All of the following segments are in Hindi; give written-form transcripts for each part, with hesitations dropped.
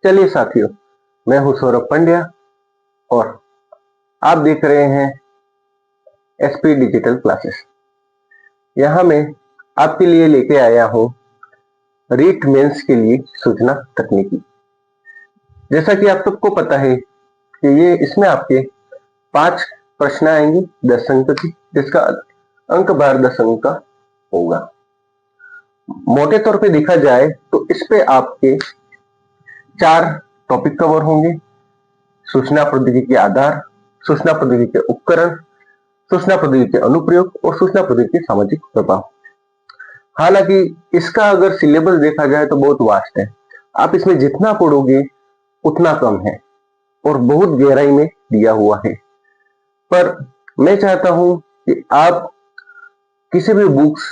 चलिए साथियों, मैं हूं सौरभ पंड्या और आप देख रहे हैं एसपी डिजिटल क्लासेस। यहां मैं आपके लिए लेके आया हूं रीट मेंस के लिए सूचना तकनीकी। जैसा कि आप सबको पता है कि ये इसमें आपके 5 प्रश्न आएंगे 10 अंक की, जिसका अंक भार 10 अंक का होगा। मोटे तौर पे देखा जाए तो इस पे आपके 4 टॉपिक कवर होंगे: सूचना प्रौद्योगिकी के आधार, सूचना प्रौद्योगिकी के उपकरण, सूचना प्रौद्योगिकी के अनुप्रयोग और सूचना प्रौद्योगिकी के सामाजिक प्रभाव। हालांकि इसका अगर सिलेबस देखा जाए तो बहुत वास्ट है। आप इसमें जितना पढ़ोगे उतना कम है और बहुत गहराई में दिया हुआ है। पर मैं चाहता हूं कि आप किसी भी बुक्स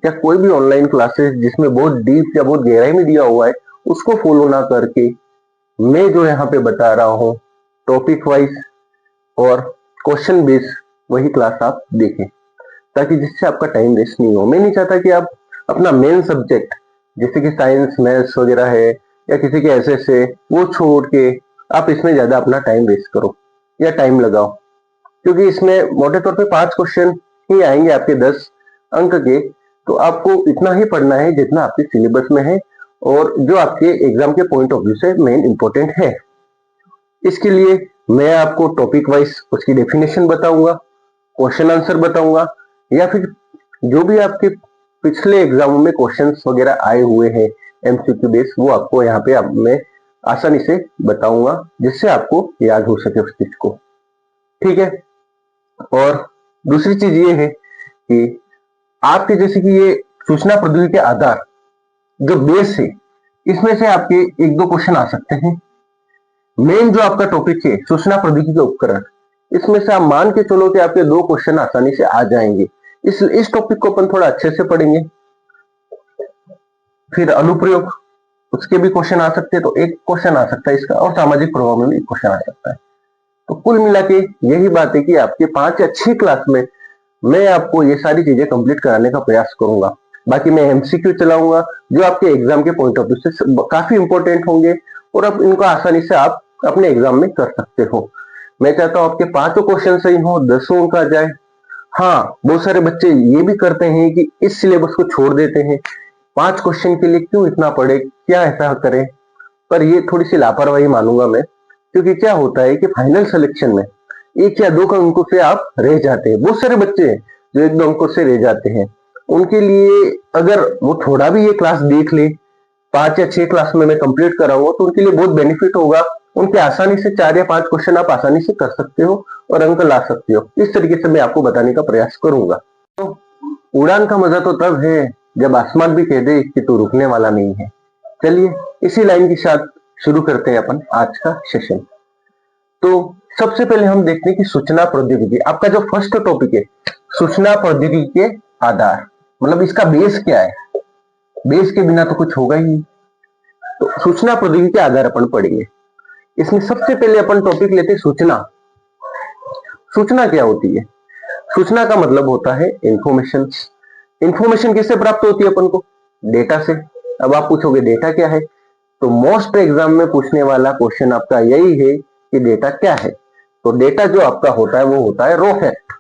या कोई भी ऑनलाइन क्लासेस जिसमें बहुत डीप या बहुत गहराई में दिया हुआ है उसको फॉलो ना करके मैं जो यहाँ पे बता रहा हूँ टॉपिक वाइज और क्वेश्चन बेस वही क्लास आप देखें, ताकि जिससे आपका टाइम वेस्ट नहीं हो। मैं नहीं चाहता कि आप अपना मेन सब्जेक्ट जैसे कि साइंस मैथ्स वगैरह है या किसी के एसएस है वो छोड़ के आप इसमें ज्यादा अपना टाइम वेस्ट करो या टाइम लगाओ, क्योंकि इसमें मोटे तौर पे 5 क्वेश्चन ही आएंगे आपके 10 अंक के। तो आपको इतना ही पढ़ना है जितना आपके सिलेबस में है और जो आपके एग्जाम के पॉइंट ऑफ व्यू से मेन इंपॉर्टेंट है। इसके लिए मैं आपको टॉपिक वाइज उसकी डेफिनेशन बताऊंगा, क्वेश्चन आंसर बताऊंगा, या फिर जो भी आपके पिछले एग्जामों में क्वेश्चंस वगैरह आए हुए हैं एमसीक्यू बेस, वो आपको यहाँ पे मैं आसानी से बताऊंगा जिससे आपको याद हो सके उस चीज को। ठीक है। और दूसरी चीज ये है कि आपके जैसे कि ये सूचना प्रौद्योगिकी के आधार जो बेस है इसमें से आपके 1-2 क्वेश्चन आ सकते हैं। मेन जो आपका टॉपिक है सूचना प्रौद्योगिकी के उपकरण, इसमें से आप मान के चलो कि आपके 2 क्वेश्चन आसानी से आ जाएंगे। इस टॉपिक को अपन थोड़ा अच्छे से पढ़ेंगे। फिर अनुप्रयोग, उसके भी क्वेश्चन आ सकते हैं, तो 1 क्वेश्चन आ सकता है इसका, और सामाजिक प्रभाव में भी 1 क्वेश्चन आ सकता है। तो कुल मिला के यही बात है कि आपके 5 या 6 क्लास में मैं आपको ये सारी चीजें कंप्लीट कराने का प्रयास करूंगा। बाकी मैं एमसीक्यू चलाऊंगा जो आपके एग्जाम के पॉइंट ऑफ व्यू से काफी इंपॉर्टेंट होंगे और अब इनको आसानी से आप अपने एग्जाम में कर सकते हो। मैं चाहता हूं आपके 5 क्वेश्चन सही हो, 10 अंक आ जाए। हाँ, बहुत सारे बच्चे ये भी करते हैं कि इस सिलेबस को छोड़ देते हैं। 5 क्वेश्चन के लिए क्यों इतना पढ़े, क्या ऐसा करें? पर ये थोड़ी सी लापरवाही मानूंगा मैं, क्योंकि क्या होता है कि फाइनल सिलेक्शन में 1 या 2 अंकों से आप रह जाते हैं। बहुत सारे बच्चे हैं जो 1-2 अंकों से रह जाते हैं। उनके लिए अगर वो थोड़ा भी ये क्लास देख ले, 5 या 6 क्लास में मैं कंप्लीट कराऊंगा तो उनके लिए बहुत बेनिफिट होगा। उनके आसानी से 4 या 5 क्वेश्चन आप आसानी से कर सकते हो और अंक ला सकते हो। इस तरीके से मैं आपको बताने का प्रयास करूंगा। तो उड़ान का मजा तो तब है जब आसमान भी कह दे कि तू रुकने वाला नहीं है। चलिए इसी लाइन के साथ शुरू करते हैं अपन आज का सेशन। तो सबसे पहले हम देखते हैं कि सूचना प्रौद्योगिकी, आपका जो फर्स्ट टॉपिक है सूचना प्रौद्योगिकी के आधार, मतलब इसका बेस क्या है। बेस के बिना तो कुछ होगा ही नहीं। तो सूचना प्रौद्योगिकी के आधार अपन पढ़ेंगे। इसमें सबसे पहले अपन टॉपिक लेते हैं सूचना। सूचना क्या होती है? सूचना का मतलब होता है इंफॉर्मेशन। इंफॉर्मेशन किससे प्राप्त होती है अपन को? डेटा से। अब आप पूछोगे डेटा क्या है, तो मोस्ट एग्जाम में पूछने वाला क्वेश्चन आपका यही है कि डेटा क्या है। तो डेटा जो आपका होता है वो होता है रॉ फैक्ट।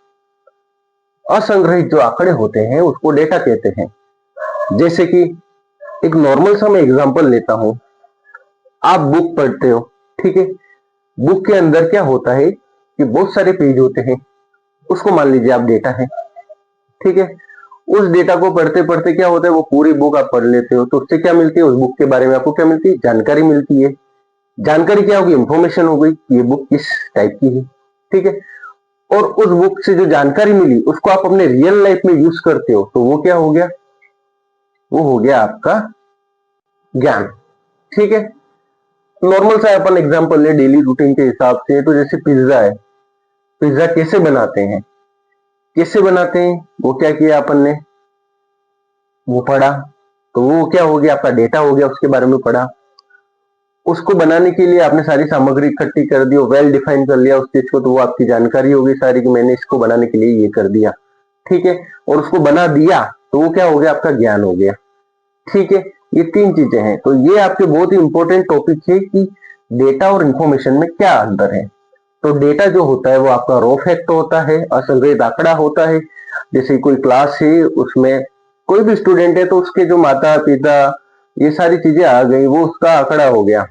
असंग्रहित जो आंकड़े होते हैं उसको डेटा कहते हैं। जैसे कि एक नॉर्मल सा मैं एग्जांपल लेता हूं। आप बुक पढ़ते हो, ठीक है। बुक के अंदर क्या होता है कि बहुत सारे पेज होते हैं, उसको मान लीजिए आप डेटा है, ठीक है। उस डेटा को पढ़ते पढ़ते क्या होता है, वो पूरी बुक आप पढ़ लेते हो, तो उससे क्या मिलती है? उस बुक के बारे में आपको क्या मिलती है? जानकारी मिलती है। जानकारी क्या होगी? इंफॉर्मेशन हो गई, ये बुक किस टाइप की है, ठीक है। और उस बुक से जो जानकारी मिली उसको आप अपने रियल लाइफ में यूज करते हो, तो वो क्या हो गया? वो हो गया आपका ज्ञान, ठीक है। नॉर्मल सा अपन एग्जांपल ले डेली रूटीन के हिसाब से, तो जैसे पिज्जा है। पिज्जा कैसे बनाते हैं? कैसे बनाते हैं वो क्या किया अपन ने? वो पढ़ा, तो वो क्या हो गया? आपका डेटा हो गया, उसके बारे में पढ़ा। उसको बनाने के लिए आपने सारी सामग्री इकट्ठी कर दी, वेल डिफाइन कर लिया उस चीज को, तो वो आपकी जानकारी होगी सारी कि मैंने इसको बनाने के लिए ये कर दिया, ठीक है। और उसको बना दिया तो वो क्या हो गया? आपका ज्ञान हो गया, ठीक है। ये 3 चीजें हैं। तो ये आपके बहुत ही इंपॉर्टेंट टॉपिक है कि डेटा और इंफॉर्मेशन में क्या अंतर है। तो डेटा जो होता है वो आपका रॉ फैक्ट होता है, असंग्रहित आंकड़ा होता है। जैसे कोई क्लास है, उसमें कोई भी स्टूडेंट है तो उसके जो माता पिता ये सारी चीजें आ गई, वो उसका आंकड़ा हो गया,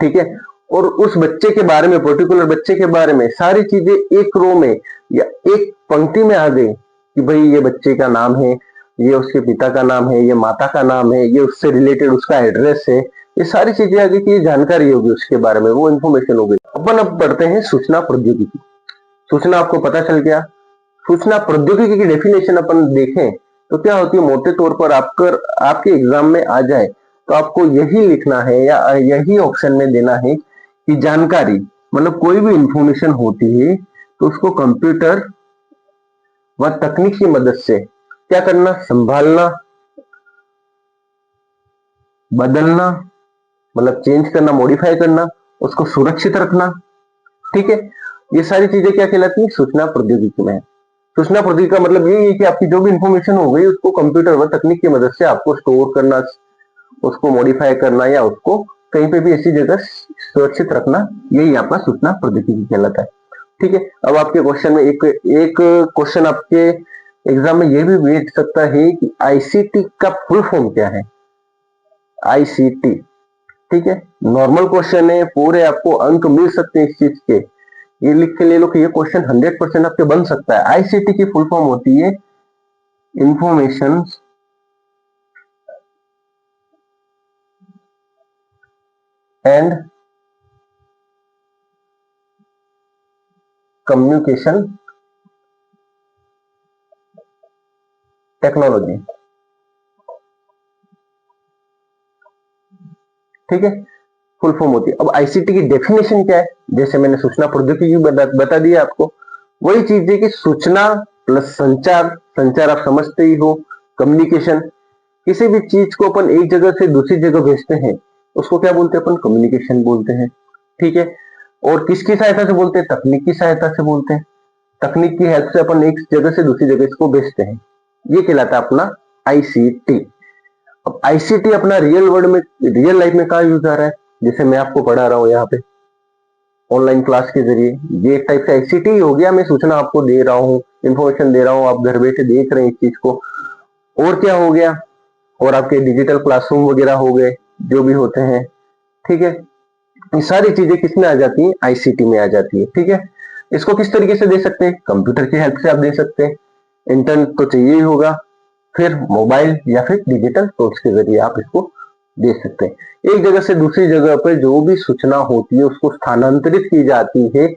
ठीक है। और उस बच्चे के बारे में, पर्टिकुलर बच्चे के बारे में सारी चीजें एक रो में या एक पंक्ति में आ गई कि भाई ये बच्चे का नाम है, ये उसके पिता का नाम है, ये माता का नाम है, ये उससे रिलेटेड उसका एड्रेस है, ये सारी चीजें आ गई कि ये जानकारी होगी उसके बारे में, वो इन्फॉर्मेशन हो गई। अपन अब पढ़ते हैं सूचना प्रौद्योगिकी। सूचना आपको पता चल गया। सूचना प्रौद्योगिकी की डेफिनेशन अपन देखें तो क्या होती है, मोटे तौर पर आपके एग्जाम में आ जाए तो आपको यही लिखना है या यही ऑप्शन में देना है कि जानकारी, मतलब कोई भी इंफॉर्मेशन होती है तो उसको कंप्यूटर व तकनीक की मदद से क्या करना, संभालना, बदलना, मतलब चेंज करना, मॉडिफाई करना, उसको सुरक्षित रखना, ठीक है। ये सारी चीजें क्या कहलाती है, सूचना प्रौद्योगिकी में है। सूचना प्रौद्योगिकी का मतलब ये है कि आपकी जो भी इंफॉर्मेशन हो गई उसको कंप्यूटर व तकनीक की मदद से आपको स्टोर करना, उसको मॉडिफाई करना या उसको कहीं पे भी ऐसी जगह सुरक्षित रखना, यही आपका सूचना प्रौद्योगिकी कहलाता है, ठीक है। अब आपके क्वेश्चन में एक क्वेश्चन आपके एग्जाम में ये भी भेज सकता है कि आईसीटी का फुल फॉर्म क्या है, आईसीटी, ठीक है। नॉर्मल क्वेश्चन है, पूरे आपको अंक मिल सकते हैं इस चीज के, ये लिख के ले लो कि ये क्वेश्चन 100% आपके बन सकता है। आईसीटी की फुल फॉर्म होती है इंफॉर्मेशन एंड कम्युनिकेशन टेक्नोलॉजी, ठीक है, फुल फॉर्म होती है। अब आईसीटी की डेफिनेशन क्या है, जैसे मैंने सूचना प्रौद्योगिकी बता दिया आपको, वही चीज है कि सूचना प्लस संचार, संचार आप समझते ही हो, कम्युनिकेशन, किसी भी चीज को अपन एक जगह से दूसरी जगह भेजते हैं उसको क्या बोलते हैं, अपन कम्युनिकेशन बोलते हैं, ठीक है। और किसकी सहायता से बोलते हैं, तकनीक की सहायता से बोलते हैं। तकनीक की हेल्प से अपन एक जगह से दूसरी जगह इसको भेजते हैं, ये कहलाता है अपना आईसीटी। अब आईसीटी अपना रियल वर्ल्ड में, रियल लाइफ में कहाँ यूज आ रहा है, जैसे मैं आपको पढ़ा रहा हूँ यहाँ पे ऑनलाइन क्लास के जरिए, ये एक टाइप से आईसीटी हो गया। मैं सूचना आपको दे रहा हूँ, इंफॉर्मेशन दे रहा हूँ, आप घर बैठे देख रहे हैं इस चीज को। और क्या हो गया, और आपके डिजिटल क्लासरूम वगैरह हो गए जो भी होते हैं, ठीक है। ये सारी चीजें किसमें आ जाती है, आईसीटी में आ जाती है, ठीक है। इसको किस तरीके से दे सकते हैं, कंप्यूटर की हेल्प से आप दे सकते हैं, इंटरनेट तो चाहिए ही होगा, फिर मोबाइल या फिर डिजिटल सोर्स के जरिए आप इसको दे सकते हैं। एक जगह से दूसरी जगह पर जो भी सूचना होती है उसको स्थानांतरित की जाती है,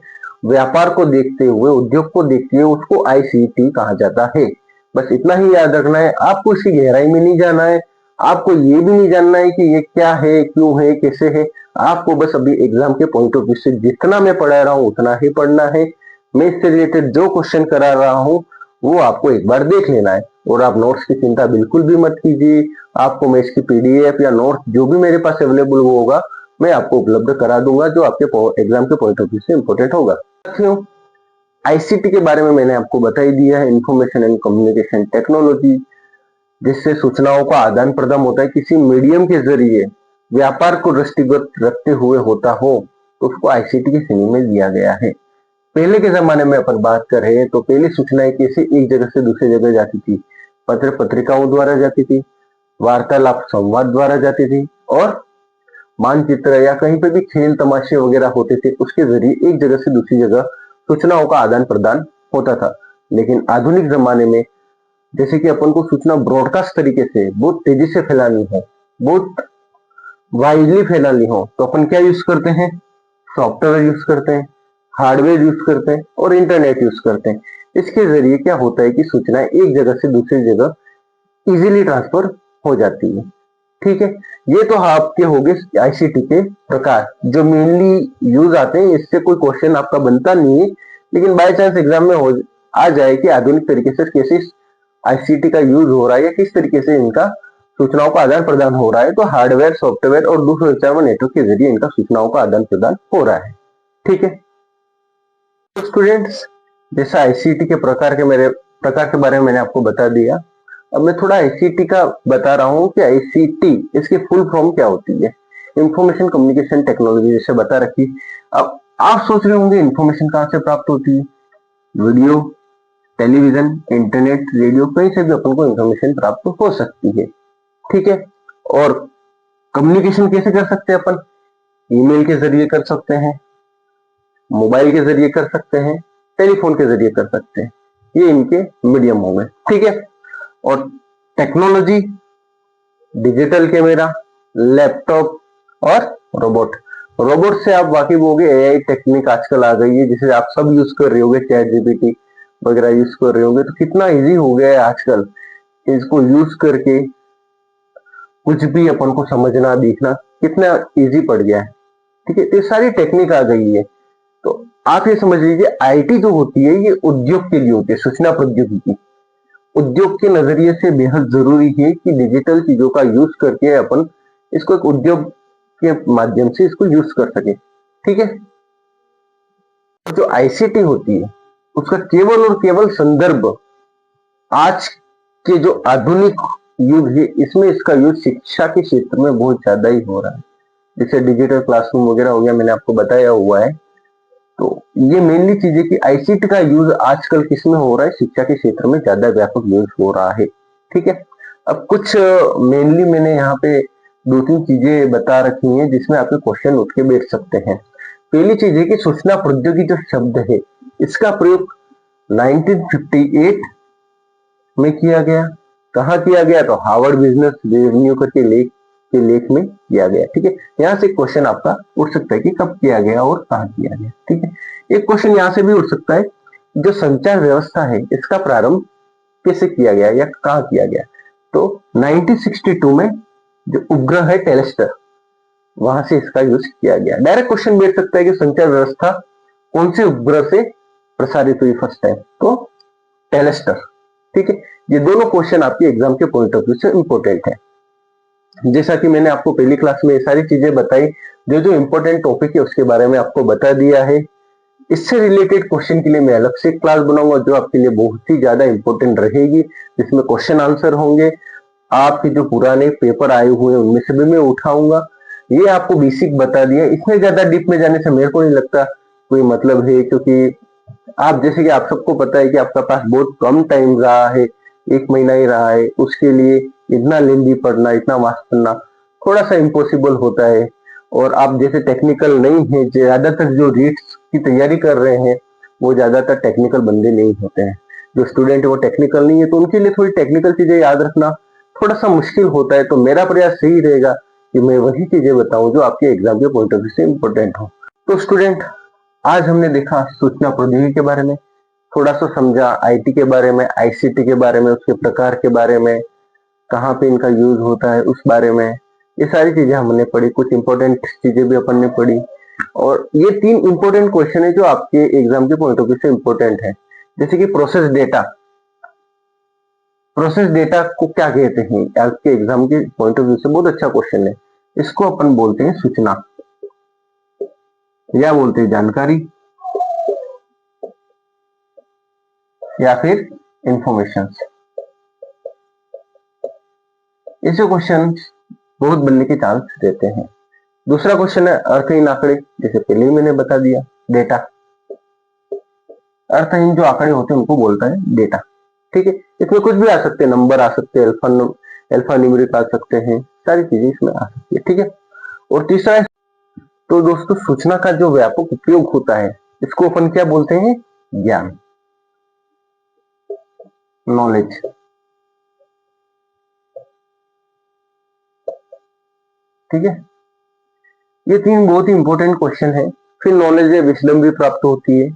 व्यापार को देखते हुए, उद्योग को देखते हुए, उसको आईसीटी कहा जाता है। बस इतना ही याद रखना है, आपको इसकी गहराई में नहीं जाना है, आपको ये भी नहीं जानना है कि ये क्या है, क्यों है, कैसे है। आपको बस अभी एग्जाम के पॉइंट ऑफ व्यू से जितना मैं पढ़ा रहा हूँ उतना ही पढ़ना है। मैं इससे रिलेटेड जो क्वेश्चन करा रहा हूँ वो आपको एक बार देख लेना है, और आप नोट्स की चिंता बिल्कुल भी मत कीजिए। आपको मैं इसकी पीडीएफ या नोट्स जो भी मेरे पास अवेलेबल होगा मैं आपको उपलब्ध करा दूंगा, जो आपके एग्जाम के पॉइंट ऑफ व्यू से इंपॉर्टेंट होगा। साथियों, आईसीटी के बारे में मैंने आपको बता ही दिया है, इंफॉर्मेशन एंड कम्युनिकेशन टेक्नोलॉजी, जिससे सूचनाओं का आदान प्रदान होता है किसी मीडियम के जरिए, व्यापार को दृष्टिगत रखते हुए होता हो तो उसको आईसीटी की श्रेणी में दिया गया है। पहले के जमाने में अपन बात कर रहे हैं तो पहले सूचनाएं कैसे एक जगह से दूसरी जगह जाती थी, पत्र पत्रिकाओं द्वारा जाती थी, वार्तालाप संवाद द्वारा जाती थी, और मानचित्र या कहीं पे भी खेल तमाशे वगैरह होते थे उसके जरिए एक जगह से दूसरी जगह सूचनाओं का आदान प्रदान होता था। लेकिन आधुनिक जमाने में जैसे कि अपन को सूचना ब्रॉडकास्ट तरीके से बहुत तेजी से फैलानी हो, बहुत वाइडली फैलानी हो, तो अपन क्या यूज करते हैं, सॉफ्टवेयर यूज करते हैं, हार्डवेयर यूज करते हैं और इंटरनेट यूज करते हैं। इसके जरिए क्या होता है कि सूचनाएं एक जगह से दूसरी जगह इजीली ट्रांसफर हो जाती है, ठीक है। ये तो आपके हो गए आईसीटी के प्रकार जो मेनली यूज आते हैं। इससे कोई क्वेश्चन आपका बनता नहीं है, लेकिन बाय चांस एग्जाम में हो आ जाए कि आधुनिक तरीके से कैसे आईसीटी का यूज हो रहा है या किस तरीके से इनका सूचनाओं का आदान प्रदान हो रहा है, तो हार्डवेयर, सॉफ्टवेयर और दूरसंचार व नेटवर्क के जरिए इनका सूचनाओं का आदान प्रदान हो रहा है, ठीक है। तो स्टूडेंट्स, जैसा आईसीटी के प्रकार के बारे में मैंने आपको बता दिया, अब मैं थोड़ा आईसीटी का बता रहा हूँ कि आईसीटी इसकी फुल फॉर्म क्या होती है। इंफॉर्मेशन कम्युनिकेशन टेक्नोलॉजी जैसे बता रखी। अब आप सोच रहे होंगे इंफॉर्मेशन कहाँ से प्राप्त होती है। वीडियो, टेलीविजन, इंटरनेट, रेडियो, कहीं से भी अपन को इंफॉर्मेशन प्राप्त हो सकती है। ठीक है। और कम्युनिकेशन कैसे कर सकते हैं अपन? ईमेल के जरिए कर सकते हैं, मोबाइल के जरिए कर सकते हैं, टेलीफोन के जरिए कर सकते हैं। ये इनके मीडियम हो गए। ठीक है। और टेक्नोलॉजी, डिजिटल कैमरा, लैपटॉप और रोबोट। रोबोट से आप वाकिफ होंगे, एआई टेक्निक आजकल आ गई है जिसे आप सब यूज कर रहे होंगे, चैट जीपीटी वगैरह यूज कर रहे होंगे। तो कितना इजी हो गया है आजकल इसको यूज करके कुछ भी अपन को समझना देखना कितना इजी पड़ गया है। ठीक है। तो सारी टेक्निक आ गई है। तो आप ये समझ लीजिए आईटी जो होती है ये उद्योग के लिए होती है, सूचना प्रौद्योगिकी। उद्योग के नजरिए से बेहद जरूरी है कि डिजिटल चीजों का यूज करके अपन इसको एक उद्योग के माध्यम से इसको यूज कर सके। ठीक है। जो आईसीटी होती है उसका केवल और केवल संदर्भ आज के जो आधुनिक युग है इसमें इसका यूज शिक्षा के क्षेत्र में बहुत ज्यादा ही हो रहा है। जैसे डिजिटल क्लासरूम वगैरह हो गया, मैंने आपको बताया हुआ है। तो ये मेनली चीज है कि आईसीटी का यूज आजकल किसमें हो रहा है, शिक्षा के क्षेत्र में ज्यादा व्यापक यूज हो रहा है। ठीक है। अब कुछ मेनली मैंने यहाँ पे दो तीन चीजें बता रखी हैं जिसमें आपके क्वेश्चन उठ के बैठ सकते हैं। पहली चीज है कि सूचना प्रौद्योगिकी जो शब्द है इसका प्रयोग 1958 में किया गया। कहाँ किया गया? तो हार्वर्ड बिजनेस रिव्यू करके लेख में किया गया। ठीक है। यहाँ से क्वेश्चन आपका उठ सकता है कि कब किया गया और कहाँ किया गया। ठीक है। एक क्वेश्चन यहाँ से भी उठ सकता है, जो संचार व्यवस्था है इसका प्रारंभ कैसे किया गया या कहाँ किया गया? तो 1962 में जो उपग्रह है टेलेस्टर, वहां से इसका यूज किया गया। डायरेक्ट क्वेश्चन बैठ सकता है कि संचार व्यवस्था कौन से उपग्रह से प्रसारित हुई फर्स्ट टाइम? तो टेलेस्टर। ठीक है। ये दोनों क्वेश्चन आपके एग्जाम के पॉइंट ऑफ व्यू से इंपॉर्टेंट है। जैसा कि मैंने आपको पहली क्लास में ये सारी चीजें बताई, जो जो इंपॉर्टेंट टॉपिक है उसके बारे में आपको बता दिया है। इससे रिलेटेड क्वेश्चन के लिए मैं अलग से क्लास बनाऊंगा जो आपके लिए बहुत ही ज्यादा इंपॉर्टेंट रहेगी, जिसमें क्वेश्चन आंसर होंगे। आपके जो पुराने पेपर आए हुए हैं उनमें से भी मैं उठाऊंगा। ये आपको बेसिक बता दिया, इसमें ज्यादा डीप में जाने से मेरे को नहीं लगता कोई मतलब है, क्योंकि आप जैसे कि आप सबको पता है कि आपका पास बहुत कम टाइम रहा है, 1 महीना ही रहा है। उसके लिए इतना लेंदी पढ़ना, इतना मास्क पढ़ना थोड़ा सा इम्पॉसिबल होता है। और आप जैसे टेक्निकल नहीं है, ज्यादातर जो रीट्स की तैयारी कर रहे हैं वो ज्यादातर टेक्निकल बंदे नहीं होते हैं। जो स्टूडेंट है वो टेक्निकल नहीं है, तो उनके लिए थोड़ी टेक्निकल चीजें याद रखना थोड़ा सा मुश्किल होता है। तो मेरा प्रयास यही रहेगा कि मैं वही चीजें बताऊं जो आपके एग्जाम के पॉइंट ऑफ व्यू से इंपॉर्टेंट हो। तो स्टूडेंट, आज हमने देखा सूचना प्रौद्योगिकी के बारे में, थोड़ा सा समझा आईटी के बारे में, आईसीटी के बारे में, उसके प्रकार के बारे में, कहाँ पे इनका यूज होता है उस बारे में। ये सारी चीजें हमने पढ़ी, कुछ इंपॉर्टेंट चीजें भी अपन ने पढ़ी। और ये 3 इंपॉर्टेंट क्वेश्चन है जो आपके एग्जाम के पॉइंट ऑफ व्यू से इंपॉर्टेंट है। जैसे कि प्रोसेस डेटा, प्रोसेस डेटा को क्या कहते हैं? आपके एग्जाम के पॉइंट ऑफ व्यू से बहुत अच्छा क्वेश्चन है। इसको अपन बोलते हैं सूचना, या बोलते हैं जानकारी, या फिर इंफॉर्मेशन। ऐसे क्वेश्चन बहुत बनने के चांस रहते हैं। दूसरा क्वेश्चन है अर्थहीन आंकड़े, जैसे पहले ही मैंने बता दिया। डेटा, अर्थहीन जो आंकड़े होते हैं उनको बोलता है डेटा। ठीक है। इसमें कुछ भी आ सकते हैं, नंबर आ सकते हैं, अल्फा न्यूमेरिक आ सकते हैं, सारी चीजें इसमें आ सकती है। ठीक है। और तीसरा है, तो दोस्तों सूचना का जो व्यापक उपयोग होता है इसको अपन क्या बोलते हैं? ज्ञान, नॉलेज। ठीक है। ये 3 बहुत ही इंपॉर्टेंट क्वेश्चन है। फिर नॉलेज या विजडम भी प्राप्त होती है।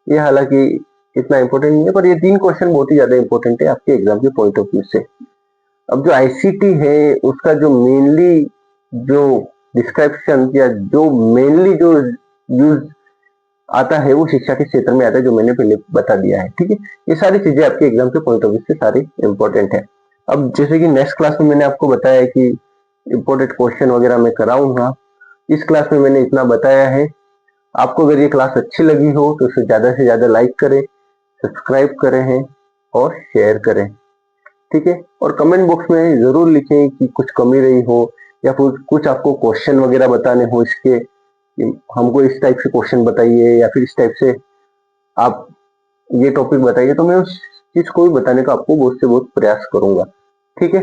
ये हालांकि इतना इंपॉर्टेंट नहीं है, पर ये 3 क्वेश्चन बहुत ही ज्यादा इंपॉर्टेंट है आपके एग्जाम के पॉइंट ऑफ व्यू से। अब जो आईसीटी है उसका जो मेनली जो डिस्क्रिप्शन या जो मेनली जो यूज आता है वो शिक्षा के क्षेत्र में आता है, जो मैंने पहले बता दिया है। ठीक है। ये सारी चीजें आपके एग्जाम के पॉइंट ऑफ व्यू से सारी इंपॉर्टेंट है। अब जैसे कि नेक्स्ट क्लास में मैंने आपको बताया कि इंपॉर्टेंट क्वेश्चन वगैरह मैं कराऊंगा। इस क्लास में मैंने इतना बताया है। आपको अगर ये क्लास अच्छी लगी हो तो इसे ज्यादा से ज्यादा लाइक करें, सब्सक्राइब करें और शेयर करें। ठीक है। और कमेंट बॉक्स में जरूर लिखें कि कुछ कमी रही हो या फिर कुछ आपको क्वेश्चन वगैरह बताने हो इसके, कि हमको इस टाइप से क्वेश्चन बताइए या फिर इस टाइप से आप ये टॉपिक बताइए, तो मैं उस चीज को भी बताने का आपको बहुत से बहुत प्रयास करूंगा। ठीक है।